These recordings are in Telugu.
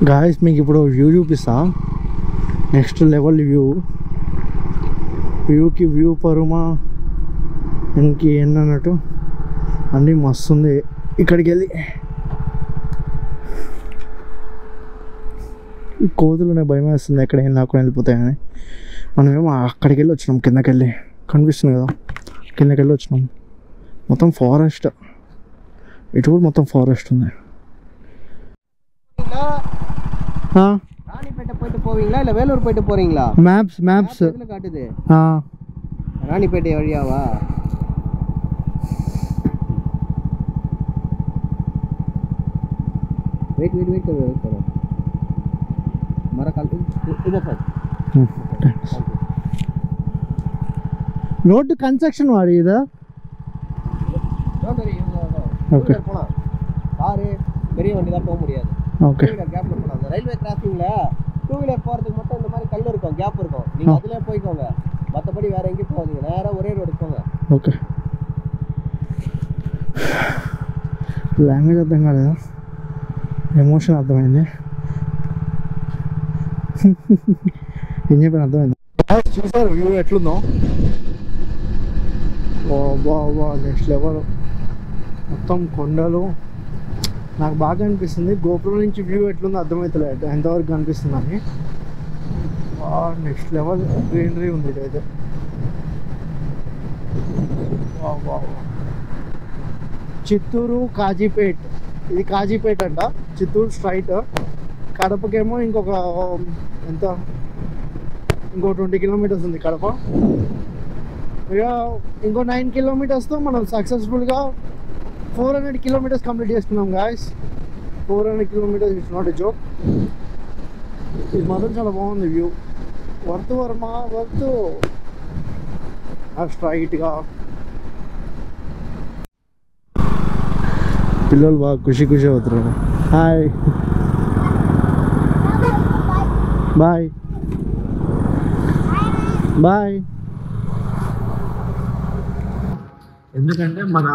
గాయస్ మీకు ఇప్పుడు వ్యూ చూపిస్తా, నెక్స్ట్ లెవెల్ వ్యూకి వ్యూ పరుమా ఇంకి అన్నట్టు అన్నీ మస్తుంది. ఇక్కడికి వెళ్ళి కోతులునే భయం వేస్తుంది, ఎక్కడ ఏం లాక్కుని వెళ్ళిపోతాయని. మనమేమో అక్కడికి వెళ్ళి వచ్చినాం, కిందకి వెళ్ళి కనిపిస్తుంది కదా, కిందకి వెళ్ళి వచ్చినాం. మొత్తం ఫారెస్ట్, ఇటు కూడా మొత్తం ఫారెస్ట్ ఉంది. ராணிப்பேட்டை போயிட்டு போவீங்களா இல்லை வேலூர் போயிட்டு போறீங்களா? மேப்ஸ் இதில் காட்டுது. ராணிப்பேட்டை வழியாவா? वेट करो हमारा कल इधर पर रोड कंस्ट्रक्शन हो रही है इधर. ஓகே போலாம். கார் பெரிய வண்டி தான் போக முடியாது. ஓகே கேப்ல போலாம். அந்த ரயில்வே கிராசிங்ல டூ வீலர் போறதுக்கு மட்டும் இந்த மாதிரி கல் இருக்கும், கேப் இருக்கும். நீங்க அதுலயே போய்க்கோங்க, மற்றபடி வேற எங்கேயும் போகாதீங்க, நேரா ஒரே ரோடு போங்க. ఓకే లాంగ్వేజ్ అర్థం కాలేదా, ఎమోషన్ అర్థమైంది, ఏం చెప్పిన అర్థమైంది. చూసారు వ్యూ ఎట్లుందో, వా నెక్స్ట్ లెవెల్. మొత్తం కొండలు. నాకు బాగా అనిపిస్తుంది గోపురం నుంచి వ్యూ ఎట్లుందో అర్థమవుతలేదు ఎంతవరకు కనిపిస్తుందని. నెక్స్ట్ లెవెల్ గ్రీనరీ ఉంది ఇదైతే. చిత్తూరు కాజీపేట్, ఇది కాజీపేట్ అంట. చిత్తూరు స్ట్రైట్, కడపకేమో ఇంకో 20 కిలోమీటర్స్ ఉంది కడప. ఇక ఇంకో 9 కిలోమీటర్స్తో మనం సక్సెస్ఫుల్గా 400 కిలోమీటర్స్ కంప్లీట్ చేసుకున్నాం guys. 400 kilometres, it's not a joke. ఇది మాత్రం చాలా బాగుంది వ్యూ. వర్త్ స్ట్రైట్గా. పిల్లలు బాగా ఖుషి అవుతున్నారు. Hi bye bye. ఎందుకంటే మన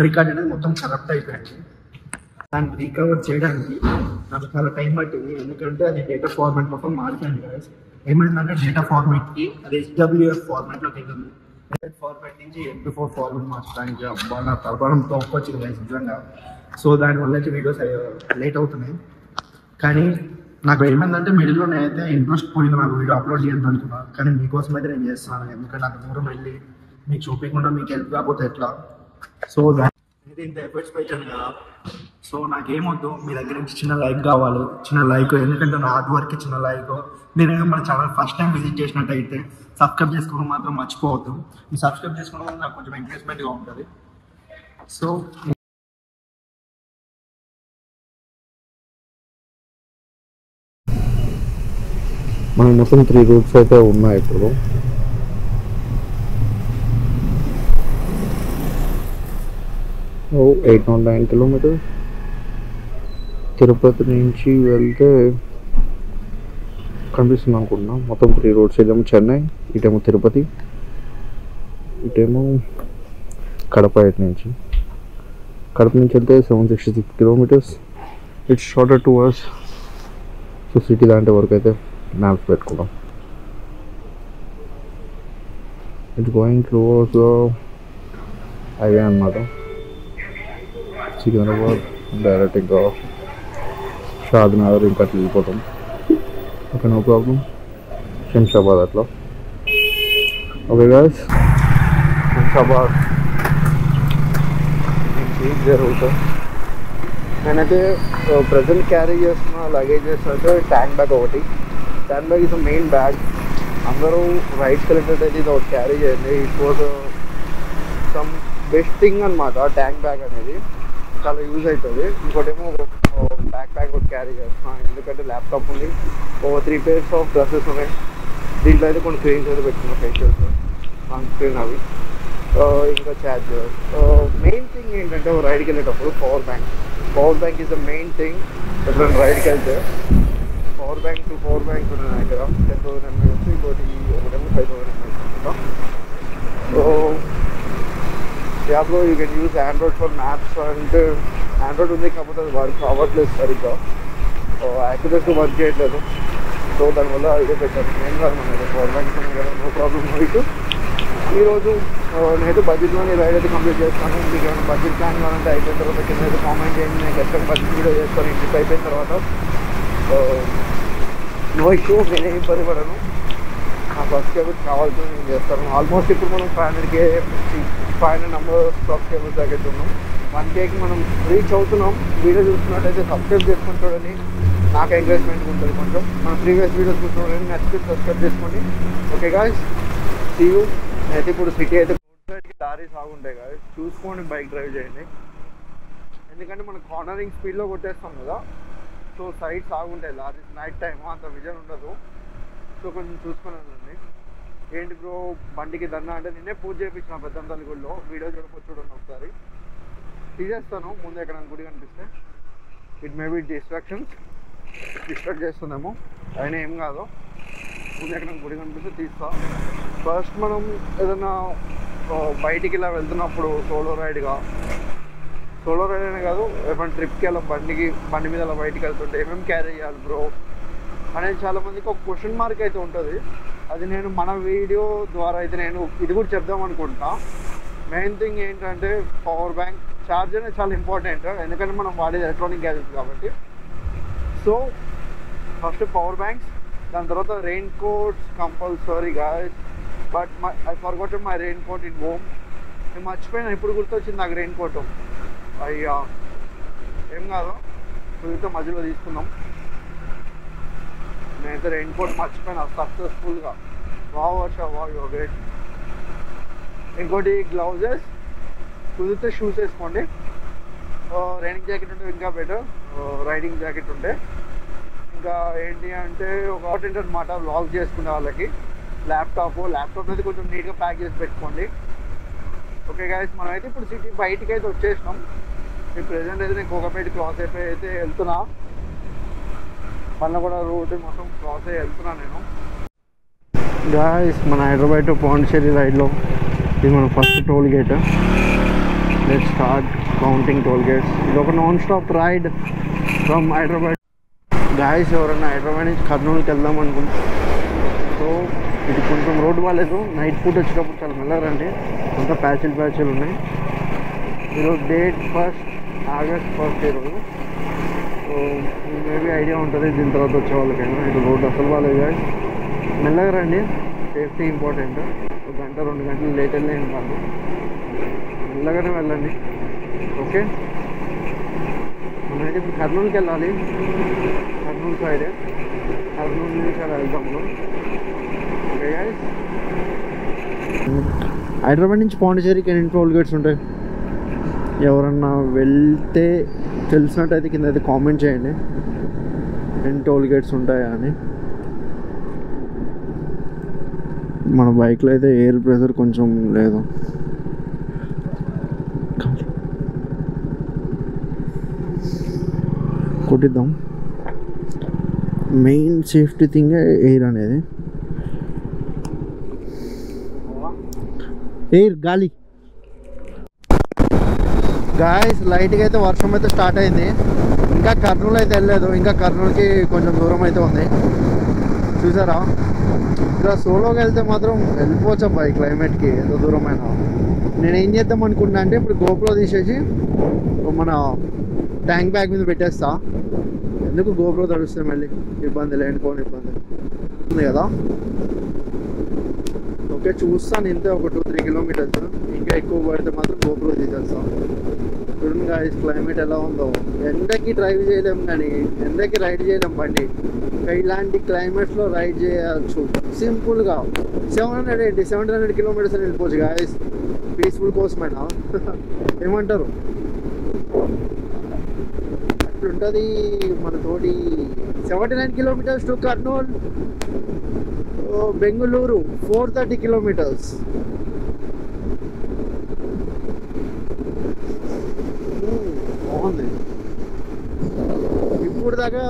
రికార్డ్ అనేది మొత్తం కరప్ట్ అయిపోయింది. దాన్ని రికవర్ చేయడానికి నాకు చాలా టైం పట్టింది, ఎందుకంటే అది డేటా ఫార్మాట్ మొత్తం మారిపోయింది కదా. ఏమైందంటే డేటా ఫార్మాట్కి అది HWF ఫార్మాట్లోకి వెళ్ళింది. ఫార్మాట్ నుంచి MP4 ఫార్మాట్ మార్చడానికి అబ్బా నా తలపడం తోపు వచ్చింది నిజంగా. సో దానివల్ల అయితే వీడియోస్ లేట్ అవుతున్నాయి. కానీ నాకు ఏమైందంటే మిడిల్లో నేనైతే ఇంట్రెస్ట్ పోయింది, నాకు వీడియో అప్లోడ్ చేయాలని అనుకున్నాను. కానీ మీకోసం అయితే నేను చేస్తున్నాను, ఎందుకంటే నాకు దూరం వెళ్ళి మీకు చూపించకుండా మీకు హెల్ప్ కాకపోతే ఎట్లా. సో దానికి ఇంత ఎఫర్ట్స్ పెట్టాను కదా. సో నాకేమొద్దు, మీ దగ్గర నుంచి చిన్న లైక్ కావాలి, చిన్న లైక్. ఎందుకంటే నా హార్డ్ వర్క్ చిన్న లైక్. మీరు మన ఛానల్ ఫస్ట్ టైం విజిట్ చేసినట్టయితే సబ్స్క్రైబ్ చేసుకోవడం మాత్రం మర్చిపోవద్దు. ఈ సబ్స్క్రైబ్ చేసుకోవడం వల్ల నాకు కొంచెం ఎంకరేజ్మెంట్గా ఉంటుంది. సో మనకు మొత్తం 3 రూట్స్ అయితే ఉన్నాయి ఇప్పుడు. 809 కిలోమీటర్స్. తిరుపతి నుంచి వెళ్తే కనిపిస్తుంది అనుకుంటున్నా. మొత్తం 3 రోడ్స్. ఇదేమో చెన్నై, ఇటేమో తిరుపతి, ఇటేమో కడప. ఇటు నుంచి కడప నుంచి వెళ్తే 766 kilometres. It's shorter two hours. So city దాంట్లో వరకు అయితే మ్యాప్స్ పెట్టుకున్నాం. ఇట్స్ గోయింగ్ టువర్డ్స్ హైవే అన్నమాట. సికింద్రాబాద్ డైరెక్ట్ ఇంకా షాద్నగర్ ఇంకా వెళ్ళిపోతాం. Okay, no problem. శంషాబాద్ అట్లా. ఓకే గాయ్స్, శంషాబాద్ జరుగుతుంది. నేనైతే ప్రజెంట్ క్యారీ చేస్తున్న లగేజెస్ అయితే ట్యాంక్ బ్యాగ్ ఒకటి. Tank bag is main bag. అందరూ రైడ్స్కి వెళ్ళేటట్టు అయితే ఇది ఒకటి క్యారీ చేయండి. It was some best thing అనమాట. ట్యాంక్ బ్యాగ్ అనేది చాలా యూజ్ అవుతుంది. ఇంకోటేమో బ్యాక్ ప్యాక్ ఒకటి క్యారీ చేస్తున్నాను, ఎందుకంటే ల్యాప్టాప్ ఉంది, 3 pairs ఆఫ్ డ్రెస్సెస్ ఉన్నాయి. దీంట్లో అయితే కొన్ని క్రీమ్స్ అయితే పెట్టుకున్నాను, ఫేషియల్స్, సన్ స్క్రీన్ అవి, ఇంకా ఛార్జర్. మెయిన్ థింగ్ ఏంటంటే రైడ్కి వెళ్ళేటప్పుడు power bank is the main thing. ఎప్పుడైనా రైడ్కి వెళ్తే పవర్ బ్యాంక్ ఉన్నాయి దగ్గర. 10,000 mAh, ఇంకోటి ఒకటేమో 5,000 mAh. సో యాప్లో you can use Android for maps. అంటే ఆండ్రాయిడ్ ఉంది, కాకపోతే అది వర్క్ అవ్వట్లేదు సరిగ్గా. యాక్యురేట్గా వర్క్ చేయట్లేదు. సో దానివల్ల ఇదే పెట్టారు. ఏం కాదు మన పవర్ బ్యాంక్స్ ఉన్నాయి కదా, నో ప్రాబ్లమ్. ఇటు ఈరోజు నేనైతే బడ్జెట్లోని రైడ్ అయితే కంప్లీట్ చేస్తాను. మీకు ఏమైనా బడ్జెట్ ప్లాన్ కావాలంటే అయిపోయిన తర్వాత కింద అయితే కామెంట్ చేయండి. నేను ఎక్కడ బడ్జెట్ వీడియో చేసుకొని ట్రిప్ అయిపోయిన తర్వాత నో ఇష్యూ, నేనే ఇబ్బంది పడను. నా సబ్స్క్రైబర్స్ కావాల్సిన నేను చేస్తాను. ఆల్మోస్ట్ ఇప్పుడు మనం 500 నెంబర్ సబ్స్క్రైబర్స్ దగ్గర ఉన్నాం. 1Kకి మనం రీచ్ అవుతున్నాం. వీడియో చూస్తున్నట్టయితే సబ్స్క్రైబ్ చేసుకొని చూడండి, నాకు ఎంకరేజ్మెంట్ ఉంటుంది కొంచెం. మన ప్రీవియస్ వీడియోస్ చూడండి, నచ్చితే సబ్స్క్రైబ్ చేసుకోండి. Okay guys, see you. అయితే ఇప్పుడు సిటీ అయితే రోడ్ సైడ్కి దారి సాగుంటాయి కదా, చూసుకొని బైక్ డ్రైవ్ చేయండి. ఎందుకంటే మనం కార్నరింగ్ స్పీడ్లో కొట్టేస్తాం కదా, సో సైడ్ సాగుంటాయి లారీస్. నైట్ టైం అంత విజన్ ఉండదు, సో కొంచెం చూసుకొని వెళ్ళండి. ఏంటి బ్రో బండికి దండ అంటే నిన్నే పూజ చేయించిన పెద్దంతల్లి గుడిలో. వీడియో చూడండి ఒకసారి, తీసేస్తాను ముందు ఎక్కడ గుడి కనిపిస్తే. ఇట్ మే బి డిస్ట్రాక్ట్ చేస్తుందేమో, అయినా ఏం కాదు. ముందు ఎక్కడ గుడి కనిపిస్తే తీస్తా. ఫస్ట్ మనం ఏదైనా బయటికి ఇలా వెళ్తున్నప్పుడు సోలో రైడ్ అనే కాదు, ఏమైనా ట్రిప్కి అలా బండి మీద అలా బయటికి వెళ్తుంటే ఏమేమి క్యారీ చేయాలి బ్రో అనేది చాలామందికి ఒక క్వశ్చన్ మార్క్ అయితే ఉంటుంది. అది నేను మన వీడియో ద్వారా అయితే నేను ఇది కూడా చెప్దాం అనుకుంటున్నా. మెయిన్ థింగ్ ఏంటంటే పవర్ బ్యాంక్ ఛార్జ్ అనేది చాలా ఇంపార్టెంట్, ఎందుకంటే మనం వాడేది ఎలక్ట్రానిక్ గ్యాజెట్స్ కాబట్టి. సో ఫస్ట్ పవర్ బ్యాంక్స్, దాని తర్వాత raincoats compulsory guys. But I forgot my raincoat in home. నేను మర్చిపోయినా, ఇప్పుడు గుర్తొచ్చింది నాకు రెయిన్ కోట్. అయ్యా ఏం కాదు, కుదిరితే మధ్యలో తీసుకుందాం. నేనైతే రెయిన్ కోట్ మర్చిపోయినా సక్సెస్ఫుల్గా. యోగే. ఇంకోటి గ్లౌజెస్, కుదిరితే షూస్ వేసుకోండి. రైడింగ్ జాకెట్ ఉంటే ఇంకా బెటర్, రైడింగ్ జాకెట్ ఉంటే. ఇంకా ఏంటి అంటే ఒక ఇంపార్టెంట్ అనమాట వ్లాగ్ చేసుకునే వాళ్ళకి, ల్యాప్టాప్ అనేది కొంచెం నీట్గా ప్యాక్ చేసి పెట్టుకోండి. ఓకే గాయస్, మనమైతే ఇప్పుడు సిటీ బయటికి అయితే వచ్చేసినాం. ఇప్పుడు ప్రెజెంట్ అయితే నేను కోకాపేట క్రాస్ అయిపోయి అయితే వెళ్తున్నా. పన్నగూడ రోడ్ మొత్తం క్రాస్ అయ్యి వెళ్తున్నా నేను. గాయస్, మన హైదరాబాద్ టు పాండిచ్చేరి రైడ్లో ఇది మన first toll gate. Let's start counting toll gates. ఇది ఒక non stop ride from Hyderabad. Guys, ఎవరన్నా హైదరాబాద్ నుంచి కర్నూలుకి వెళ్దాం అనుకుంటున్నాం. సో ఇది కొంచెం రోడ్డు బాగాలేదు, నైట్ పూట వచ్చేటప్పుడు చాలా మెల్లరండి, అంతా ప్యాచులు ఉన్నాయి. ఈరోజు డేట్ 1 ఆగస్ట్ ఈరోజు. సో మేబీ ఐడియా ఉంటుంది దీని తర్వాత వచ్చే వాళ్ళకైనా. ఇది రోడ్డు అసలు బాగాలేదు గాయస్, మెల్లగా రండి, సేఫ్టీ ఇంపార్టెంట్. 1 గంట 2 గంటలు లేట్ వెళ్ళి ఏం కాదు, మెల్లగానే వెళ్ళండి. ఓకే, మనమైతే ఇప్పుడు కర్నూలుకి వెళ్ళాలి. కర్నూలు సైడే, కర్నూలు నుంచి అలా వెళ్తాం మనం. ఓకే గాయస్, హైదరాబాద్ నుంచి పాండిచ్చేరికి ఎన్ని టోల్ గేట్స్ ఉంటాయి? ఎవరన్నా వెళ్తే తెలిసినట్టయితే కింద అయితే కామెంట్ చేయండి ఎన్ని టోల్ గేట్స్ ఉంటాయా అని. మన బైక్లో అయితే ఎయిర్ ప్రెషర్ కొంచెం లేదు. కొట్టిద్దాం. మెయిన్ సేఫ్టీ థింగ్ ఎయిర్ అనేది, ఎయిర్ గాలి. గాయస్, లైట్గా అయితే వర్షం అయితే స్టార్ట్ అయింది. ఇంకా కర్నూలు అయితే వెళ్ళలేదు, ఇంకా కర్నూలుకి కొంచెం దూరం అయితే ఉంది. చూసారా, ఇంకా సోలోకి వెళ్తే మాత్రం వెళ్ళిపోవచ్చు అబ్బాయి క్లైమేట్కి ఎంత దూరమైనా. నేను ఏం చేద్దాం అనుకుంటున్నా అంటే ఇప్పుడు గోప్రో తీసేసి మన ట్యాంక్ బ్యాగ్ మీద పెట్టేస్తా. ఎందుకు గోప్రో తడుస్తే మళ్ళీ ఇబ్బంది, లేనిపోని ఇబ్బంది ఉంది కదా. ఓకే, చూస్తాను ఇంతే, ఒక 2-3 కిలోమీటర్స్. ఇంకా ఎక్కువ పడితే మాత్రం గోప్రో తీసేస్తాం. చూడండి గాయ్స్, క్లైమేట్ ఎలా ఉందో. ఎండకి డ్రైవ్ చేయలేము, కానీ ఎండకి రైడ్ చేయలేం బండి. ఇంకా ఇలాంటి క్లైమేట్స్లో రైడ్ చేయవచ్చు సింపుల్గా. 700 కిలోమీటర్స్ అని వెళ్ళిపోవచ్చు గాయ్స్, పీస్ఫుల్ కోసమైనా. ఏమంటారు? అట్లుంటుంది మనతోటి. 79 kilometres to Kurnool. Bengaluru 430 kilometres. బాగుంది. ఇప్పుడు దాకా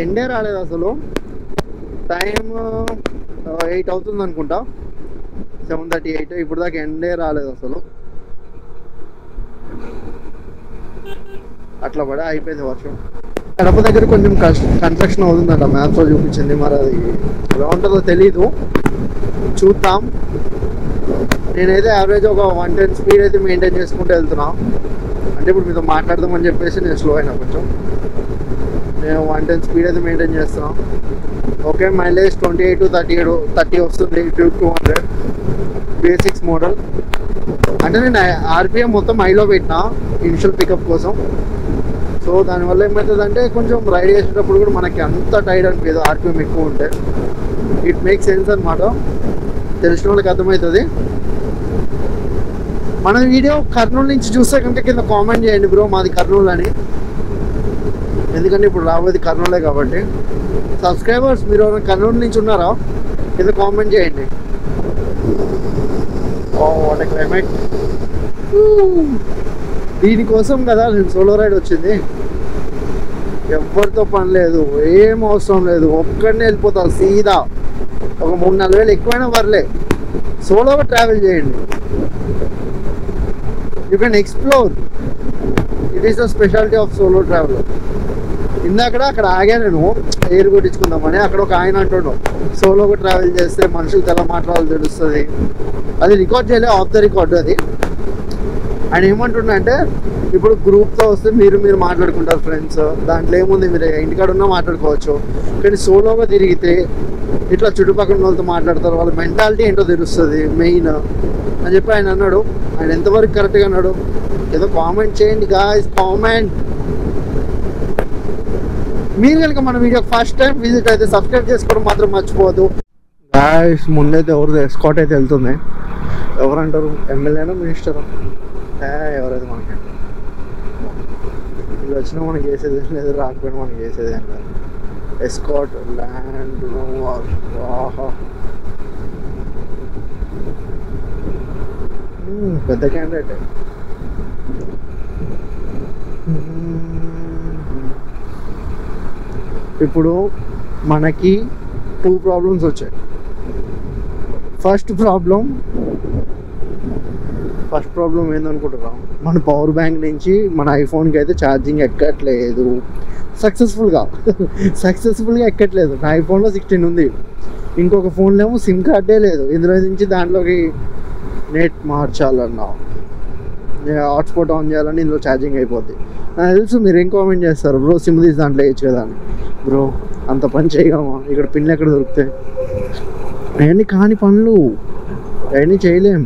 ఎండే రాలేదు అసలు. టైం 8 అవుతుంది అనుకుంటా, 7:38. ఇప్పుడు దాకా ఎండే రాలేదు అసలు. అట్లా పడే అయిపోయింది వర్షం. కడప దగ్గర కొంచెం కన్స్ట్రక్షన్ అవుతుందంట, మ్యాప్స్లో చూపించింది. మరి అది ఎలా ఉంటుందో తెలీదు, చూద్దాం. నేనైతే యావరేజ్ ఒక 110 స్పీడ్ అయితే మెయింటైన్ చేసుకుంటూ వెళ్తున్నా. అంటే ఇప్పుడు మీతో మాట్లాడదామని చెప్పేసి నేను స్లో అయినా కొంచెం. నేను 110 స్పీడ్ అయితే మెయింటైన్ చేస్తున్నాను. ఓకే, మైలేజ్ 28 to 30 వస్తుంది, 200 బేసిక్స్ మోడల్. అంటే నేను ఆర్పిఎం మొత్తం హైలో పెట్టినా ఇనిషియల్ పికప్ కోసం. సో దానివల్ల ఏమవుతుందంటే కొంచెం రైడ్ చేసేటప్పుడు కూడా మనకి అంత టైర్డ్ అనిపించదు ఆర్పిఎం ఎక్కువ ఉంటే. ఇట్ మేక్ సెన్స్ అనమాట, తెలిసిన వాళ్ళకి అర్థమవుతుంది. మన వీడియో కర్నూలు నుంచి చూస్తే కనుక కింద కామెంట్ చేయండి బ్రో మాది కర్నూలు అని, ఎందుకంటే ఇప్పుడు రాబోయేది కర్నూలే కాబట్టి. సబ్స్క్రైబర్స్ మీరు ఎవరైనా కర్నూలు నుంచి ఉన్నారా కింద కామెంట్ చేయండి. What climate. దీనికోసం కదా నేను సోలో రైడ్ వచ్చింది. ఎవరితో పని లేదు, ఏం అవసరం లేదు, ఒక్కడనే వెళ్ళిపోతారు సీదా. ఒక 3-4 వేలు ఎక్కువైనా పర్లే, సోలోగా ట్రావెల్ చేయండి. You can explore, it is the speciality of solo travel. అక్కడ ఆగా నేను ఎయిర్ కొట్టించుకుందామని. అక్కడ ఒక ఆయన అంటుండు సోలోగా ట్రావెల్ చేస్తే మనుషులతో ఎలా మాట్లాడాలో తెలుస్తుంది. అది రికార్డ్ చేయలే, ఆఫ్ ద రికార్డ్ అది. ఆయన ఏమంటుండే అంటే ఇప్పుడు గ్రూప్తో వస్తే మీరు మాట్లాడుకుంటారు ఫ్రెండ్స్, దాంట్లో ఏముంది, మీరు ఇంటికాడ ఉన్నా మాట్లాడుకోవచ్చు. కానీ సోలోగా తిరిగితే ఇట్లా చుట్టుపక్కల వాళ్ళతో మాట్లాడతారు, వాళ్ళ మెంటాలిటీ ఏంటో తెలుస్తుంది మెయిన్ అని చెప్పి ఆయన అన్నాడు. ఆయన ఎంతవరకు కరెక్ట్గా అన్నాడు ఏదో కామెంట్ చేయండి గాయ్స్, కామెంట్. మీరు కనుక మన వీడియోకి ఫస్ట్ టైం విజిట్ అయితే సబ్స్క్రైబ్ చేసుకోవడం మాత్రం మర్చిపోవద్దు గాయ్స్. ముందైతే ఎవరు ఎస్కాట్ అయితే వెళ్తుంది, ఎవరంటారు, ఎమ్మెల్యేనా మినిస్టరా, ఎవరైతే మనకి ఇది వచ్చినా మనకి వేసేది లేదు, రాకపోయినా మనకి వేసేది ఏం కాదు. ఎస్కాట్ ల్యాండ్ రోవర్, పెద్ద క్యాండిడేట్. ఇప్పుడు మనకి 2 ప్రాబ్లమ్స్ వచ్చాయి. ఫస్ట్ ప్రాబ్లం ఏందనుకుంటున్నాం, మన పవర్ బ్యాంక్ నుంచి మన ఐఫోన్కి అయితే ఛార్జింగ్ ఎక్కట్లేదు సక్సెస్ఫుల్గా ఎక్కట్లేదు. నా ఐఫోన్లో 16 ఉంది, ఇంకొక ఫోన్లో ఏమో సిమ్ కార్డే లేదు. ఇందులో నుంచి దాంట్లోకి నెట్ మార్చాలన్నా, హాట్స్పాట్ ఆన్ చేయాలని ఇందులో ఛార్జింగ్ అయిపోద్ది. నాకు తెలుసు మీరు ఏం కామెంట్ చేస్తారు, బ్రో సిమ్ తీసి దాంట్లో వేయచ్చు కదా అని. బ్రో అంత పని చేయగలమా, ఇక్కడ పిన్లు ఎక్కడ దొరుకుతాయి, అవన్నీ కాని పనులు, అవన్నీ చేయలేం.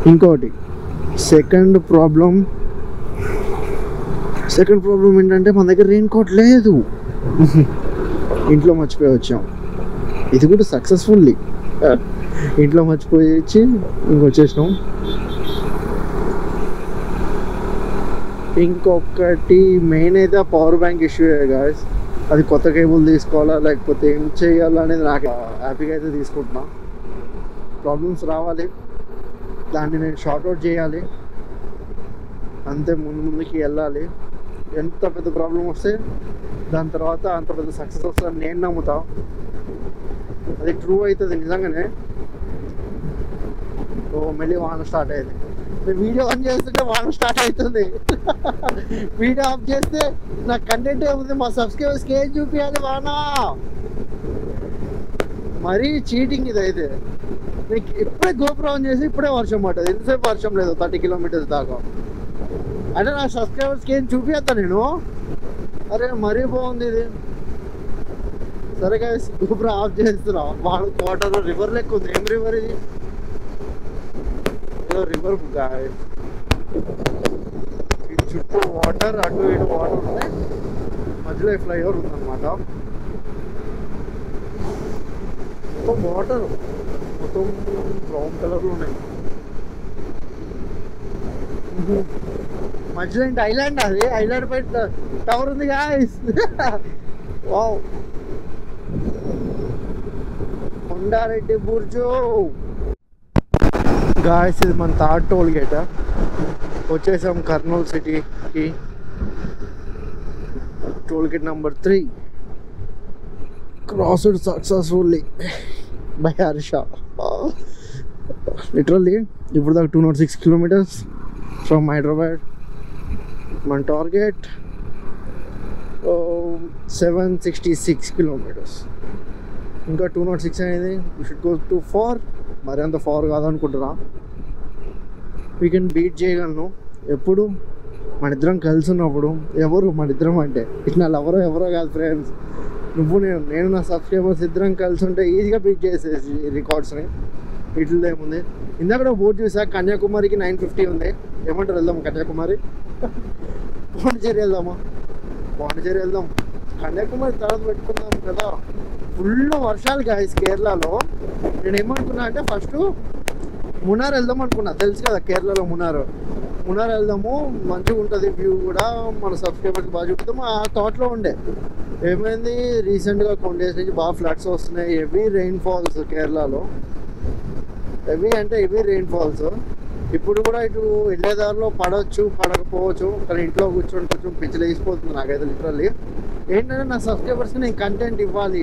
ఇంకోటి సెకండ్ ప్రాబ్లం ఏంటంటే మన దగ్గర రెయిన్ కోట్ లేదు, ఇంట్లో మర్చిపోయి వచ్చాం. ఇది కూడా సక్సెస్ఫుల్లీ ఇంట్లో మర్చిపోయి వచ్చి ఇంకొచ్చేసినాం. ఇంకొకటి మెయిన్ అయితే పవర్ బ్యాంక్ ఇష్యూ గాయ్స్. అది కొత్త కేబుల్ తీసుకోవాలా లేకపోతే ఏం చేయాలా అనేది నాకు హ్యాపీగా అయితే తీసుకుంటున్నా. ప్రాబ్లమ్స్ రావాలి, దాన్ని నేను షార్ట్అవుట్ చేయాలి, అంతే ముందుకి వెళ్ళాలి. ఎంత పెద్ద ప్రాబ్లం వస్తే దాని తర్వాత అంత పెద్ద సక్సెస్ వస్తుందని నేను నమ్ముతా. అది ట్రూ అవుతుంది నిజంగానే. ఓ మళ్ళీ వాన స్టార్ట్ అయ్యింది. వీడియో ఆన్ చేస్తుంటే వాన స్టార్ట్ అవుతుంది, వీడియో ఆఫ్ చేస్తే నాకు కంటెంట్ ఏముంది, మా సబ్స్క్రైబర్స్కి ఏం చూపించాలి. వాన మరీ చీటింగ్ ఇది అయితే. నీకు ఇప్పుడే గోపురం ఆన్ చేసి ఇప్పుడే వర్షం పడ్డది, ఎంతసేపు వర్షం లేదు 30 కిలోమీటర్స్ దాకా. అంటే నా సబ్స్క్రైబర్స్కి ఏం చూపిస్తా నేను. అరే మరీ బాగుంది ఇది. సరే గాయ్స్, గోపురం ఆఫ్ చేస్తున్నా. వాటర్ రివర్ లెక్క ఉంది. ఏం రివర్ ఇది? ఏదో రివర్ గాయ్స్. చుట్టూ వాటర్, అటు ఇటు వాటర్ ఉన్నాయి, మధ్యలో ఫ్లైఓవర్ ఉందన్నమాట. మొత్తం వాటర్, మొత్తం బ్రౌన్ కలర్లో ఉన్నాయి. మధ్యలో ఏంటి ఐలాండ్, అది ఐలాండ్ పైన టవర్ ఉంది guys. Wow, Kondareddy Buruju guys. ఇది మన థర్డ్ టోల్ గేట్. వచ్చేసాం కర్నూలు సిటీకి. Toll gate number 3 crossed successfully by Harsha. Literally ఇప్పుడు దాకా 206 కిలోమీటర్స్ ఫ్రమ్ హైదరాబాద్. మన టార్గెట్ 766 kilometers. ఇంకా 206 అనేది వీ షుడ్ గో టు 4. మరి అంత 4 కాదనుకుంటున్నా. వీ కెన్ బీట్ చేయగలను ఎప్పుడు మన ఇద్దరం కలిసి ఉన్నప్పుడు. ఎవరు మన ఇద్దరం అంటే ఇట్లా ఎవరో కాదు ఫ్రెండ్స్, నువ్వు నేను నా సబ్స్క్రైబర్స్ ఇద్దరం కలిసి ఉంటే ఈజీగా బీట్ చేసేసి రికార్డ్స్ని. ఇట్లా ఏముంది. ఇందాక బోట్ చూసా, కన్యాకుమారికి 950 ఉంది. ఏమంటారు, వెళ్దాం కన్యాకుమారి? పాండిచేరి వెళ్దామా? పాండిచేరి వెళ్దాం. కన్యాకుమారి తర్వాత పెట్టుకుందాం కదా. ఫుల్ వర్షాలు గాయస్ కేరళలో. నేను ఏమనుకున్నా అంటే ఫస్ట్ మున్నార్ వెళ్దాం అనుకున్నా. తెలుసు కదా కేరళలో మున్నార్ వెళ్దాము, మంచిగా ఉంటుంది వ్యూ కూడా, మన సబ్స్క్రైబర్కి బాగా చూపుతాము ఆ థాట్లో ఉండే. ఏమైంది, రీసెంట్గా కొన్ని డేస్ నుంచి బాగా ఫ్లడ్స్ వస్తున్నాయి. హెవీ రెయిన్ ఫాల్స్ కేరళలో. హెవీ అంటే హెవీ రెయిన్ ఫాల్స్. ఇప్పుడు కూడా ఇటు వెళ్ళేదారిలో పడవచ్చు పడకపోవచ్చు, కానీ ఇంట్లో కూర్చొని కొంచెం పిచ్చిలు వేసిపోతుంది నాకైతే లిటరల్లీ. ఏంటంటే నా సబ్స్క్రైబర్స్కి నేను కంటెంట్ ఇవ్వాలి.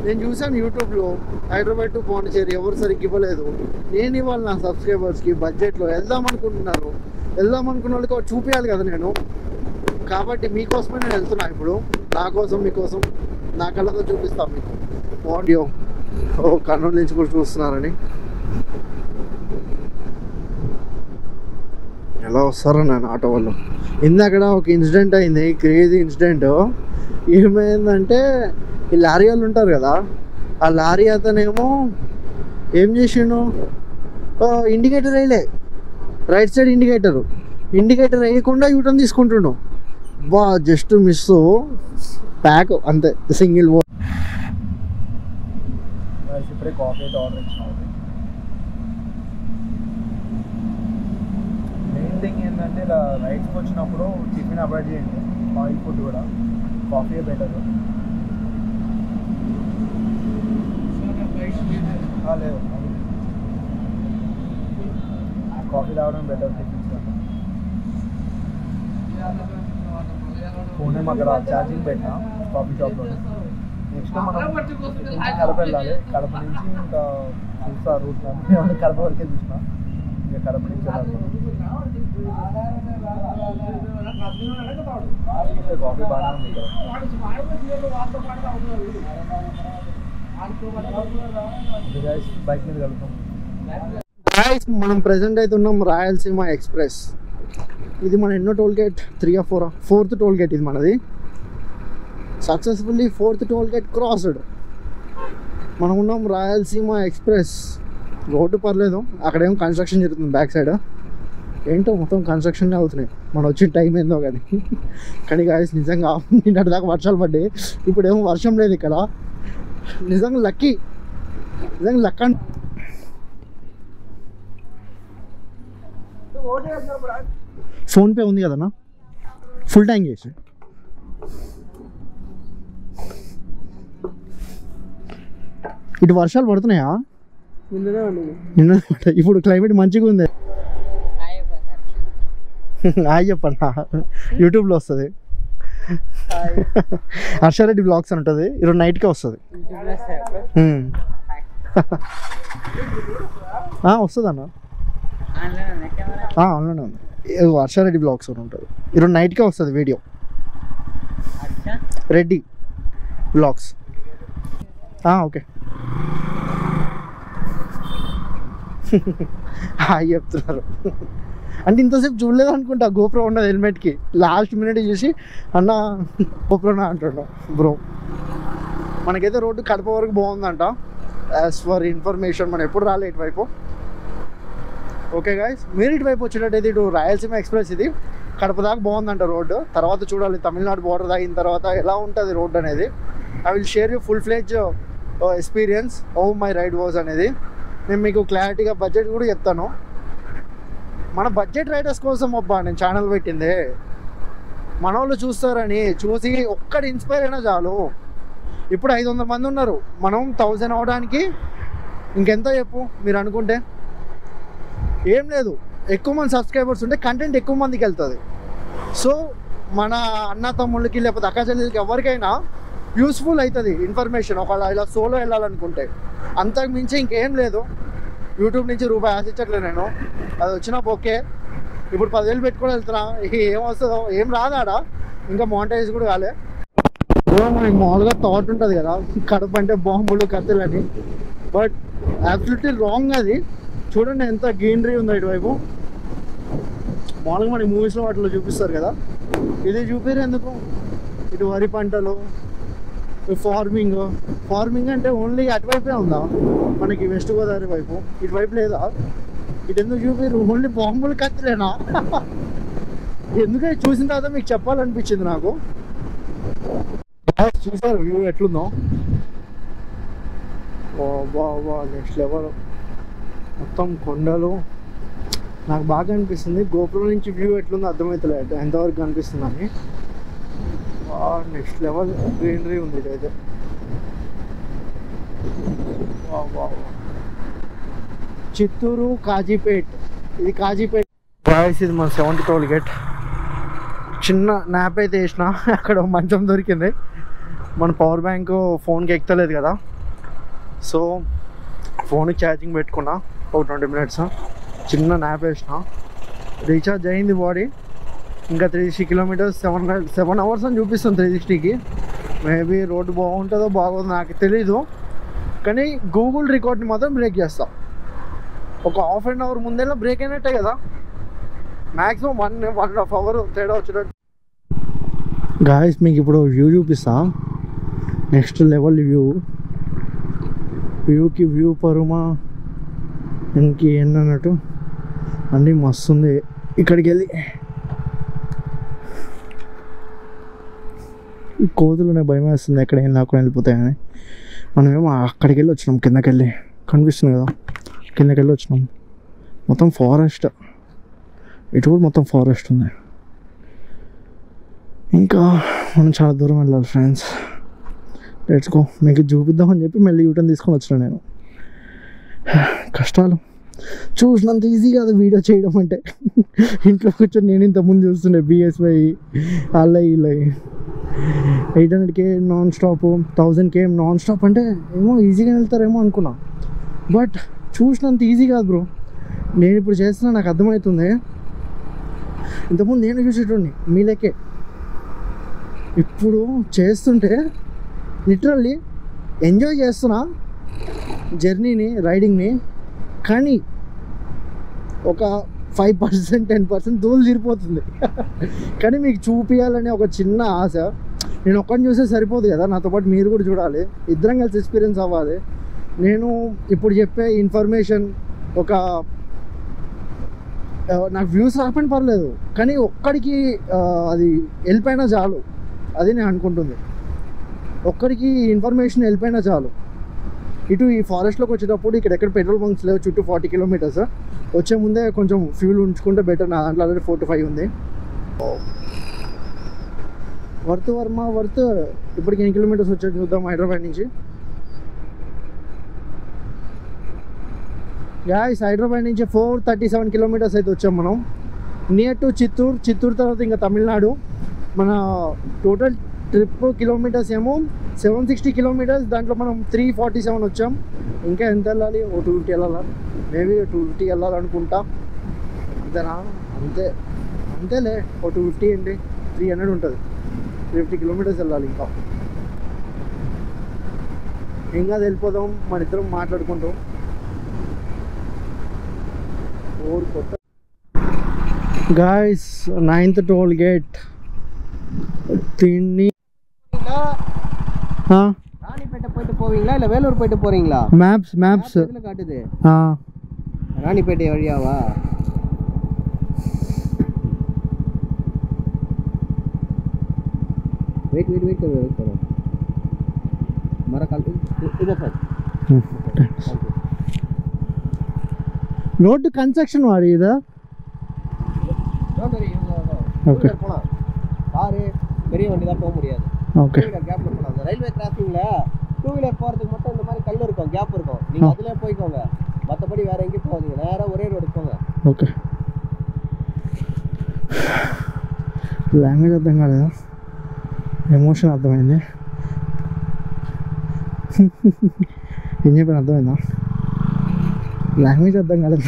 నేను చూసాను యూట్యూబ్లో హైదరాబాద్ టు పాండిచేరి ఎవరు సరిగ్గా ఇవ్వలేదు. నేను ఇవ్వాలి నా సబ్స్క్రైబర్స్కి. బడ్జెట్లో వెళ్దాం అనుకున్న వాళ్ళకి చూపించాలి కదా నేను. కాబట్టి మీకోసమే నేను వెళ్తున్నా ఇప్పుడు. నా కోసం మీకోసం నా కళ్ళతో చూపిస్తాను మీకు. ఆడియో కర్నూలు నుంచి కూడా చూస్తున్నారని. ఎలా వస్తారో నేను ఆటో వాళ్ళు. ఇందాక ఒక ఇన్సిడెంట్ అయింది, క్రేజీ ఇన్సిడెంట్. ఏమైందంటే ఈ లారీ వాళ్ళు ఉంటారు కదా, ఆ లారీ అతనేమో ఏం చేసిండు, ఇండికేటర్ వేయలే, రైట్ సైడ్ ఇండికేటర్ వేయకుండా యూటర్న్ తీసుకుంటుండు. బా జస్ట్ మిస్ ప్యాక్ అంతే, సింగిల్ బోర్డ్. ఇప్పుడే కాఫీ అయితే ఆర్డర్ ఇచ్చినావు. మెయిన్ థింగ్ ఏంటంటే ఇలా రైడ్స్కి వచ్చినప్పుడు టిఫిన్ అవాయిడ్ చేయండి, ఆయిల్ ఫుడ్ కూడా. Coffee better. లేదు, కాఫీ తాగడం బెటర్ టిఫిన్స్ కంటే. ఫోన్ అక్కడ ఛార్జింగ్ పెట్టినా కాఫీ షాప్లో. నెక్స్ట్ మనం కడప వెళ్ళాలి. కడప నుంచి ఇంకా చూస్తా రూట్. కడప వరకే చూసిన, ఇంకా కడప నుంచి వెళ్ళాలి. కాఫీ బాగానే ఉంది. బైక్ మీద వెళ్తాం. మనం ప్రెసెంట్ అయితే ఉన్నాం రాయలసీమ ఎక్స్ప్రెస్. ఇది మన ఎన్నో toll gate, 3 or 4, 4th toll gate ఇది మనది. Successfully 4th toll gate crossed. మనం ఉన్నాం రాయలసీమ ఎక్స్ప్రెస్. రోడ్డు పర్లేదు, అక్కడేమో కన్స్ట్రక్షన్ జరుగుతుంది బ్యాక్ సైడ్. ఏంటో మొత్తం కన్స్ట్రక్షన్నే అవుతున్నాయి. మనం వచ్చిన టైం ఏందో కానీ గాయస్ నిజంగా నిన్నటి దాకా వర్షాలు పడ్డాయి, ఇప్పుడేమో వర్షం లేదు ఇక్కడ. నిజంగా లక్కీ, నిజంగా లక్. ఫోన్పే ఉంది కదన్నా, ఫుల్ ట్యాంక్ చేసి. ఇటు వర్షాలు పడుతున్నాయా? నిన్న ఇప్పుడు క్లైమేట్ మంచిగా ఉంది. హాయ్ చెప్పన్నా, యూట్యూబ్లో వస్తుంది. హర్షారెడ్డి బ్లాగ్స్ అని ఉంటుంది, ఈరోజు నైట్కే వస్తుంది. వస్తుంది అన్న, ఆన్లైన్ ఉంది. హర్షారెడ్డి బ్లాగ్స్ అని ఉంటుంది, ఈరోజు నైట్కే వస్తుంది video. Reddy blogs. Okay hi చెప్తున్నారు. అంటే ఇంతసేపు చూడలేదు అనుకుంటా, గోప్రో ఉండదు హెల్మెట్కి. లాస్ట్ మినిట్ చూసి అన్న గోప్రోనా అంటున్నాం. బ్రో మనకైతే రోడ్డు కడప వరకు బాగుందంట, యాజ్ ఫర్ ఇన్ఫర్మేషన్. మనం ఎప్పుడు రాలే ఇటువైపు. ఓకే గాయస్, మీరు ఇటువైపు వచ్చేటట్టయితే ఇటు రాయలసీమ ఎక్స్ప్రెస్ ఇది కడప దాకా బాగుందంట రోడ్డు. తర్వాత చూడాలి తమిళనాడు బార్డర్ దాగిన తర్వాత ఎలా ఉంటుంది రోడ్డు అనేది. I will share you full fledge experience how my ride was అనేది. నేను మీకు క్లారిటీగా బడ్జెట్ కూడా చెప్తాను. మన బడ్జెట్ రైడర్స్ కోసం అబ్బా నేను ఛానల్ పెట్టిందే. మన వాళ్ళు చూస్తారని, చూసి ఒక్కటి ఇన్స్పైర్ అయినా చాలు. ఇప్పుడు 500 మంది ఉన్నారు, మనం 1000 అవడానికి ఇంకెంత చెప్పు మీరు అనుకుంటే. ఏం లేదు, ఎక్కువ మంది సబ్స్క్రైబర్స్ ఉంటే కంటెంట్ ఎక్కువ మందికి వెళ్తుంది. సో మన అన్న తమ్ముళ్ళకి లేకపోతే అక్క చెల్లెలకి ఎవరికైనా యూస్ఫుల్ అవుతుంది ఇన్ఫర్మేషన్. ఒకవేళ ఇలా సోలో వెళ్ళాలనుకుంటే అంతకు మించి ఇంకేం లేదు. యూట్యూబ్ నుంచి రూపాయి ఆశించట్లేదు నేను, అది వచ్చినా ఓకే. ఇప్పుడు 10,000 పెట్టుకొని వెళ్తున్నా, ఏం వస్తుందో ఏం రాదాడా, ఇంకా మానిటైజ్ కూడా కాలే. మనకి మామూలుగా థాట్ ఉంటుంది కదా కడప అంటే బాంబులు కత్తులని, బట్ అబ్సల్యూట్లీ రాంగ్ అది. చూడండి ఎంత గ్రీనరీ ఉందో ఇటువైపు. మామూలుగా మనకి మూవీస్లో వాటిలో చూపిస్తారు కదా, ఇది చూపిరు ఎందుకు? ఇటు వరి పంటలు, ఫార్మింగ్ అంటే ఓన్లీ అటువైపే ఉందా మనకి వెస్ట్ గోదావరి వైపు? ఇటువైపు లేదా? ఇటు ఎందుకు చూపిరు? ఓన్లీ బాంబులు కత్తిలేనా? ఎందుకంటే చూసిన తర్వాత మీకు చెప్పాలనిపించింది నాకు. చూసారు వ్యూ ఎట్లుందో? బా నెక్స్ట్ లెవెల్. మొత్తం కొండలు. నాకు బాగా అనిపిస్తుంది. గోపురం నుంచి వ్యూ ఎట్లుందో అర్థమవుతలేదు ఎంతవరకు కనిపిస్తుంది అని. నెక్స్ట్ లెవెల్ గ్రీనరీ ఉంది ఇదైతే. చిత్తూరు కాజీపేట్. ఇది కాజీపేట్ బాయ్స్. ఇది మన 70 టోల్ గేట్. చిన్న న్యాప్ అయితే వేసిన, అక్కడ మంచం దొరికింది. మన పవర్ బ్యాంక్ ఫోన్కి ఎక్కుతలేదు కదా, సో ఫోన్కి ఛార్జింగ్ పెట్టుకున్నా. ఒక 20 మినిట్స్ చిన్న న్యాప్ వేసిన. రీఛార్జ్ అయింది బాడీ. ఇంకా 360 కిలోమీటర్స్ 7 అవర్స్ అని చూపిస్తుంది 360కి. మేబీ రోడ్డు బాగుంటుందో బాగోదో నాకు తెలీదు, కానీ గూగుల్ రికార్డ్ని మాత్రం బ్రేక్ చేస్తా. ఒక హాఫ్ అండ్ అవర్ ముందేలా బ్రేక్ అయినట్టే కదా, మ్యాక్సిమం 1.5 అవర్ తేడా వచ్చేటట్టు. గాయస్ మీకు ఇప్పుడు వ్యూ చూపిస్తా. నెక్స్ట్ లెవెల్ వ్యూకి వ్యూ పరుమా ఇంక ఏంటన్నట్టు అన్నీ మస్తుంది. ఇక్కడికి వెళ్ళి కోతులునే భయం వేస్తుంది, ఎక్కడ ఏం లాక్కుని వెళ్ళిపోతాయని. మనమేమో అక్కడికి వెళ్ళి వచ్చినాం, కిందకి వెళ్ళి కనిపిస్తుంది కదా, కిందకి వెళ్ళి వచ్చినాం. మొత్తం ఫారెస్ట్, ఇటు కూడా మొత్తం ఫారెస్ట్ ఉంది. ఇంకా మనం చాలా దూరం వెళ్ళాలి ఫ్రెండ్స్. Let's go. మీకు చూపిద్దామని చెప్పి మళ్ళీ యూటర్న్ తీసుకొని వచ్చినా నేను. కష్టాలు చూసినంత ఈజీ కాదు వీడియో చేయడం అంటే. ఇంట్లో కూర్చొని నేను ఇంతకుముందు చూస్తుండే BSY అల్లయి 800 km non stop, 1000 km non stop అంటే ఏమో ఈజీగా వెళ్తారేమో అనుకున్నా, బట్ చూసినంత ఈజీ కాదు బ్రో. నేను ఇప్పుడు చేస్తున్నా, నాకు అర్థమవుతుంది. ఇంతకుముందు నేను చూసేటోడిని మీ లెక్కే. ఇప్పుడు చేస్తుంటే లిటరల్లీ ఎంజాయ్ చేస్తున్నా జర్నీని, రైడింగ్ని. కానీ ఒక 5% 10% దూలు తీరిపోతుంది. కానీ మీకు చూపించాలనే ఒక చిన్న ఆశ. నేను ఒక్కడిని చూస్తే సరిపోదు కదా, నాతో పాటు మీరు కూడా చూడాలి, ఇద్దరం కలిసి ఎక్స్పీరియన్స్ అవ్వాలి. నేను ఇప్పుడు చెప్పే ఇన్ఫర్మేషన్ ఒక నాకు వ్యూస్ రాకపోయినా పర్లేదు, కానీ ఒక్కడికి అది వెళ్ళిపోయినా చాలు. అది నేను అనుకుంటుంది. ఒక్కడికి ఇన్ఫర్మేషన్ వెళ్ళిపోయినా చాలు. ఇటు ఈ ఫారెస్ట్లోకి వచ్చేటప్పుడు ఇక్కడ ఎక్కడ పెట్రోల్ బంక్స్ లేవు, చుట్టూ 40 కిలోమీటర్స్. వచ్చే ముందే కొంచెం ఫ్యూల్ ఉంచుకుంటే బెటర్. నా దాంట్లో ఆల్రెడీ 4 to 5 ఉంది. వర్త్ ఇప్పటికి ఎన్ని కిలోమీటర్స్ వచ్చాయి చూద్దాం హైదరాబాద్ నుంచి. గాయ్స్ హైదరాబాద్ నుంచి 437 కిలోమీటర్స్ అయితే వచ్చాం మనం. నియర్ టు చిత్తూరు తర్వాత ఇంకా తమిళనాడు. మన టోటల్ ట్రిప్ కిలోమీటర్స్ ఏమో 760 కిలోమీటర్స్. దాంట్లో మనం 347 వచ్చాం. ఇంకా ఎంత వెళ్ళాలి? ఓ 250 వెళ్ళాలా? మేబీ 250 వెళ్ళాలనుకుంటా. అంతేనా? అంతేలే. ఓ 250 ఏంటి, 300 ఉంటుంది. 350 కిలోమీటర్స్ వెళ్ళాలి. ఇంకా వెళ్ళిపోదాం మన ఇద్దరం మాట్లాడుకుంటాం. కొత్త guys 9th toll gate. Ranipet போயிட்டு போவீங்களா இல்ல வேலூர் போயிட்டு போறீங்களா? மேப்ஸ் இதுல காட்டுது. ராணிப்பேட்டை வழியாவா? வெயிட் करो. हमारा कल इधर पर रोड कंस्ट्रक्शन आ रही है इधर. ஓகே. காரு பெரிய வண்டி தான் போக முடியாது. ஓகே. கேப்ல போலாம். ரயில்வே கிராசிங்ல 2 வீலர் போறதுக்கு மட்டும் இந்த மாதிரி கல் இருக்கும், கேப் இருக்கும். நீங்க அதுலயே போய்க்கோங்க. மத்தபடி வேற எங்கேயும் போகாதீங்க. நேரா ஒரே ரோடுக்கு போங்க. ఓకే. లాంగ్వేజ్ అర్థం కాలేదా? ఎమోషన్ అర్థమైంది. ఏం చెప్పాను అర్థమైందా? లాంగ్వేజ్ అర్థం కాలేదు.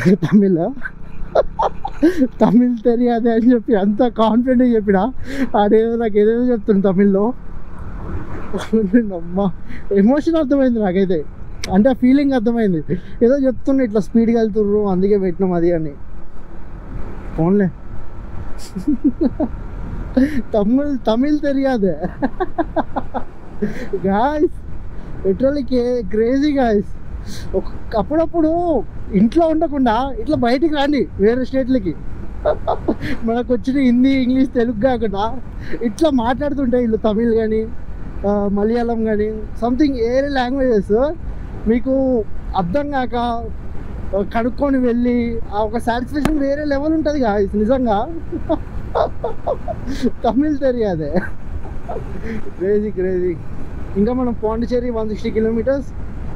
తమిళ్ తెలియదే అని చెప్పి అంత కాన్ఫిడెంట్గా చెప్పిన. ఆడేదో నాకు ఏదేదో చెప్తుంది తమిళ్లో. అమ్మా ఎమోషన్ అర్థమైంది నాకైతే, అంటే ఆ ఫీలింగ్ అర్థమైంది. ఏదో చెప్తుండే ఇట్లా స్పీడ్గా వెళ్తుర్రు అందుకే పెట్టినాం అది అని. ఫోన్లే తమిళ్ తెలియదు గాయస్, లిటరల్లీ క్రేజీ గాయస్. అప్పుడప్పుడు ఇంట్లో ఉండకుండా ఇట్లా బయటికి రండి వేరే స్టేట్లకి. మనకు వచ్చిన హిందీ ఇంగ్లీష్ తెలుగు కాకుండా ఇట్లా మాట్లాడుతుంటే వీళ్ళు తమిళ్ కానీ మలయాళం కానీ సంథింగ్ వేరే లాంగ్వేజెస్ మీకు అర్థం కాక కనుక్కొని వెళ్ళి ఆ ఒక సాటిస్ఫాక్షన్ వేరే లెవెల్ ఉంటుంది గాయస్ నిజంగా. తమిళ్ తెలియదే, క్రేజీ క్రేజీ. ఇంకా మనం పాండిచేరి 160 కిలోమీటర్స్.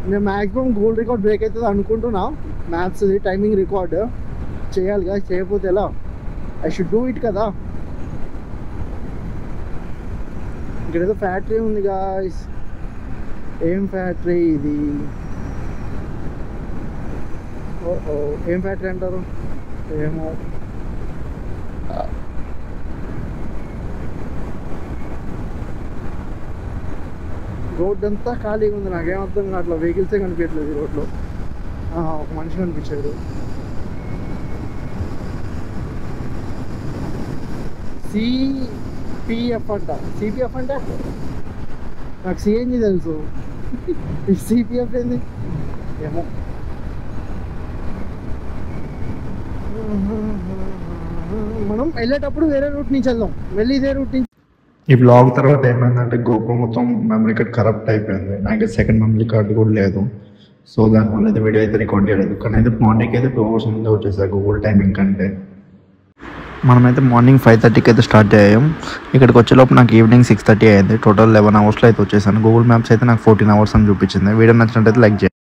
నేను మ్యాక్సిమం గోల్డ్ రికార్డ్ బ్రేక్ అవుతుంది అనుకుంటున్నా. మ్యాప్స్ టైమింగ్ రికార్డ్ చేయాలి కదా, చేయకపోతే ఎలా? ఐ షుడ్ డూ ఇట్ కదా. ఇక్కడ ఏదో ఫ్యాక్టరీ ఉంది గాయస్. ఏం ఫ్యాక్టరీ ఇది? ఏం ఫ్యాక్టరీ అంటారు ఏమో. రోడ్ అంతా ఖాళీగా ఉంది, నాకేం అర్థం కావట్లా. వెహికల్సే కనిపించట్లేదు ఈ రోడ్లో. ఒక మనిషి కనిపించాడు. సిపిఎఫ్ అంట. సిపిఎఫ్ అంటే నాకు సిఎన్జి తెలుసు, సిపిఎఫ్ ఏంది ఏమో. మనం వెళ్ళేటప్పుడు వేరే రూట్ నుంచి వెళ్దాం, మళ్ళీ ఇదే రూట్ నుంచి. ఈ బ్లాగ్ తర్వాత ఏమైందంటే గోప్రో మొత్తం మెమరీ కార్డ్ కరప్ట్ అయిపోయింది. నాకు సెకండ్ మెమరీ కార్డు కూడా లేదు. సో దానివల్ల అయితే వీడియో అయితే రికార్డ్ చేయలేదు. కానీ అయితే మార్నింగ్ అయితే 2 hours ముందే వచ్చేసారు గూగుల్ టైమింగ్ కంటే. మనమైతే మార్నింగ్ 5:30కి అయితే స్టార్ట్ అయ్యాం. ఇక్కడికి వచ్చేలోపు నాకు ఈవినింగ్ 6:30 అయింది. టోటల్ 11 hours అయితే వచ్చేసాను. గూగుల్ మ్యాప్స్ అయితే నాకు 14 hours అని చూపించింది. వీడియో నచ్చినట్టయితే లైక్ చేయండి.